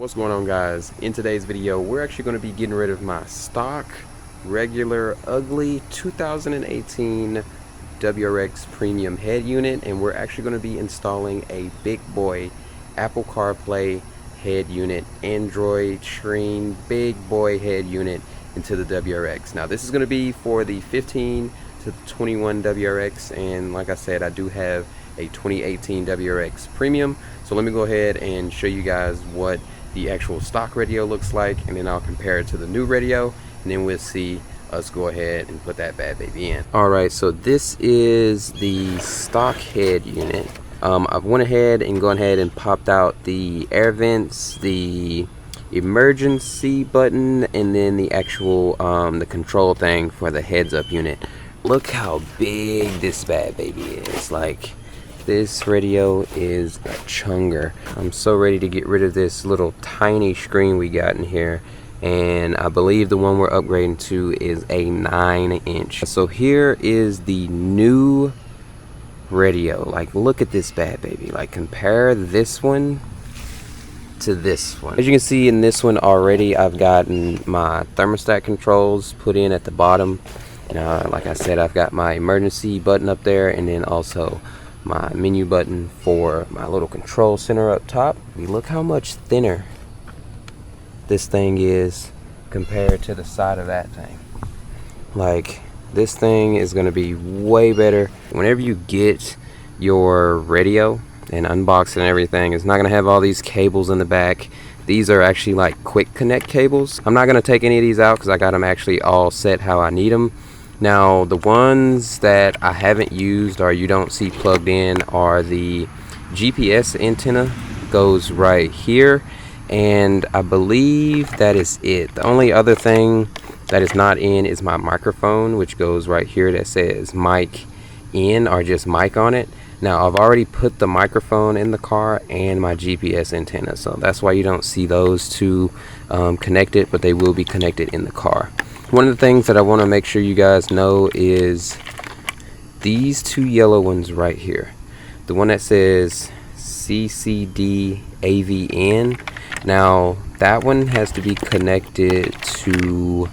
What's going on, guys? In today's video we're actually going to be getting rid of my stock regular ugly 2018 WRX premium head unit, and we're actually going to be installing a big boy Apple CarPlay head unit, Android screen, big boy head unit into the WRX. Now this is going to be for the 15 to 21 WRX, and like I said, I do have a 2018 WRX premium. So let me go ahead and show you guys what the actual stock radio looks like, and then I'll compare it to the new radio, and then we'll see us go ahead and put that bad baby in. Alright, so this is the stock head unit. I've went ahead and popped out the air vents, the emergency button, and then the actual the control thing for the heads up unit. Look how big this bad baby is. Like, this radio is a chunger. I'm so ready to get rid of this little tiny screen we got in here, and I believe the one we're upgrading to is a 9-inch. So here is the new radio. Like, look at this bad baby. Like, compare this one to this one. As you can see in this one already, I've gotten my thermostat controls put in at the bottom. Now, like I said, I've got my emergency button up there, and then also my menu button for my little control center up top. Look how much thinner this thing is compared to the side of that thing. Like, this thing is going to be way better. Whenever you get your radio and unbox it and everything, it's not going to have all these cables in the back. These are actually like quick connect cables. I'm not going to take any of these out because I got them actually all set how I need them. Now, the ones that I haven't used or you don't see plugged in are the GPS antenna, goes right here, and I believe that is it. The only other thing that is not in is my microphone, which goes right here that says mic in or just mic on it. Now, I've already put the microphone in the car and my GPS antenna, so that's why you don't see those two connected, but they will be connected in the car. One of the things that I want to make sure you guys know is these two yellow ones right here. The one that says CCD AVN. Now, that one has to be connected to,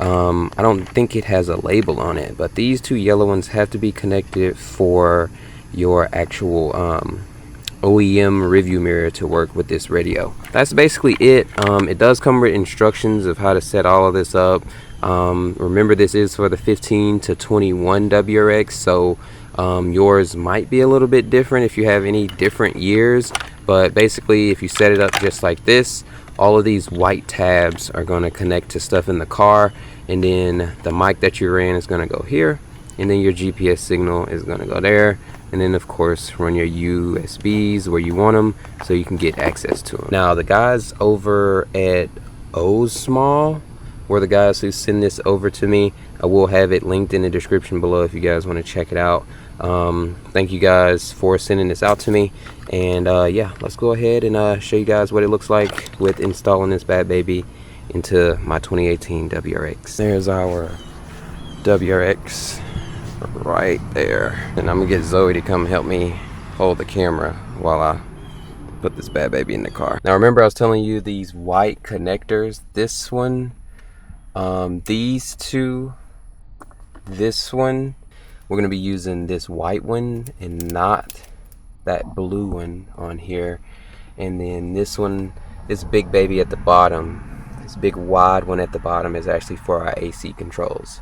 I don't think it has a label on it, but these two yellow ones have to be connected for your actual OEM review mirror to work with this radio. That's basically it. It does come with instructions of how to set all of this up. Remember, this is for the 15 to 21 WRX, so yours might be a little bit different if you have any different years, but basically if you set it up just like this, all of these white tabs are going to connect to stuff in the car, and then the mic that you're in is going to go here, and then your GPS signal is going to go there, and then of course run your USBs where you want them so you can get access to them. Now, the guys over at Osemall were the guys who send this over to me. I will have it linked in the description below if you guys want to check it out. Thank you guys for sending this out to me, and yeah, let's go ahead and show you guys what it looks like with installing this bad baby into my 2018 WRX. There's our WRX right there, and I'm gonna get Zoe to come help me hold the camera while I put this bad baby in the car. Now, remember I was telling you these white connectors, this one, these two, this one, we're going to be using this white one and not that blue one on here. And then this one, this big baby at the bottom, this big wide one at the bottom, is actually for our AC controls.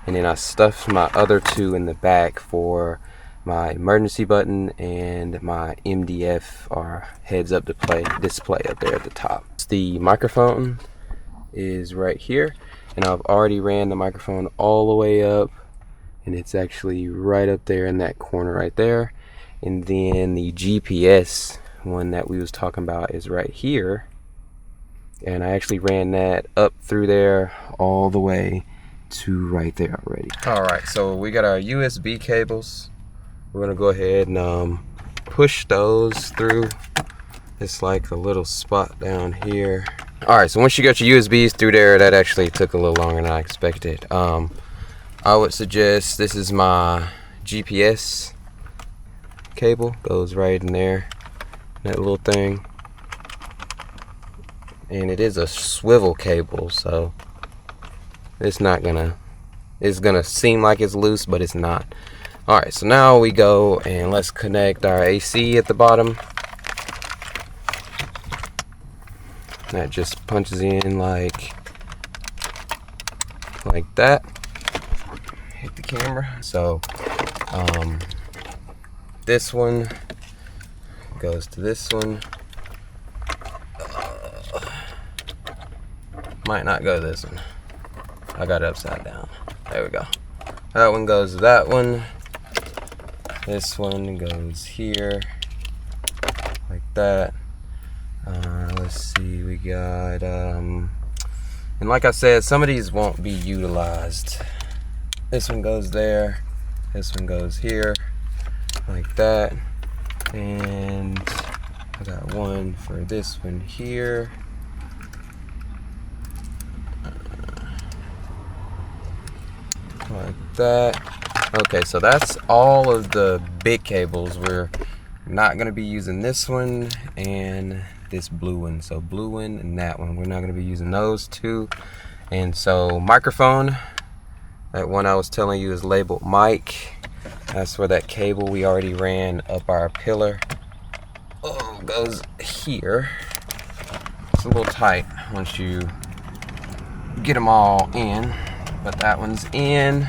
And then I stuffed my other two in the back for my emergency button and my MDF or heads up display up there at the top. The microphone is right here, and I've already ran the microphone all the way up, and it's actually right up there in that corner right there. And then the GPS one that we was talking about is right here, and I actually ran that up through there all the way to right there already. Alright, so we got our USB cables. We're gonna go ahead and push those through. It's like a little spot down here. Alright, so once you got your USBs through there, that actually took a little longer than I expected. I would suggest, this is my GPS cable, goes right in there, that little thing. and it is a swivel cable, so it's gonna seem like it's loose, but it's not. Alright, so now we go and let's connect our AC at the bottom. That just punches in like that. Hit the camera. So this one goes to this one. Might not go to this one. I got it upside down. There we go. That one goes to that one. This one goes here, like that. Let's see, we got, and like I said, some of these won't be utilized. This one goes there, this one goes here, like that. And I got one for this one here. Like that. Okay, so that's all of the big cables. We're not going to be using this one and this blue one. So blue one and that one, we're not going to be using those two. And so microphone, that one I was telling you is labeled mic. That's where that cable we already ran up our pillar goes here. It's a little tight once you get them all in, but that one's in,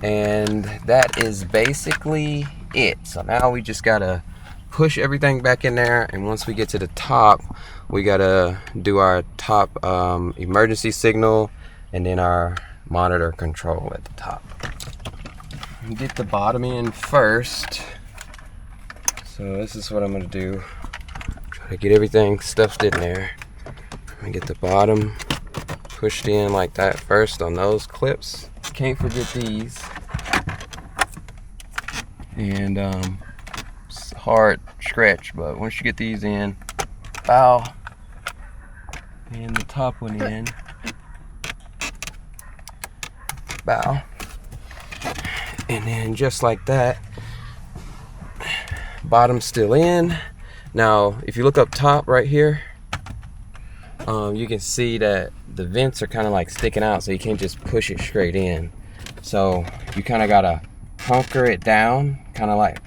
and that is basically it. So now we just gotta push everything back in there, and once we get to the top, we gotta do our top emergency signal and then our monitor control at the top. Get the bottom in first. So this is what I'm gonna do. Try to get everything stuffed in there. I'm gonna get the bottom pushed in like that first on those clips. Can't forget these. And it's a hard stretch, but once you get these in, bow, and the top one in, bow, and then just like that, bottom still in. Now if you look up top right here, you can see that the vents are kind of like sticking out, so you can't just push it straight in. So you kind of gotta hunker it down, kind of like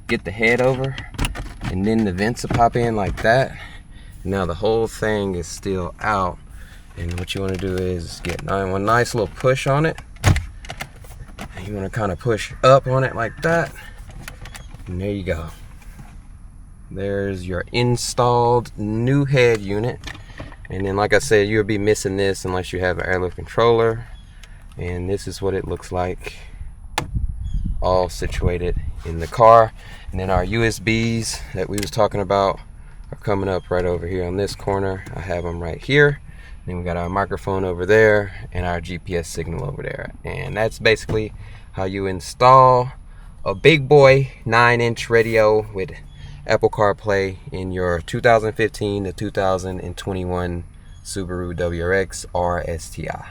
get the head over, and then the vents will pop in like that. Now the whole thing is still out, and what you want to do is get one nice little push on it. And you want to kind of push up on it like that, and there you go. There's your installed new head unit. And then like I said, you'll be missing this unless you have an airlift controller. And this is what it looks like, all situated in the car. And then our USBs that we was talking about are coming up right over here on this corner. I have them right here. Then we got our microphone over there and our GPS signal over there. And that's basically how you install a big boy 9-inch radio with Apple CarPlay in your 2015 to 2021 Subaru WRX or STI.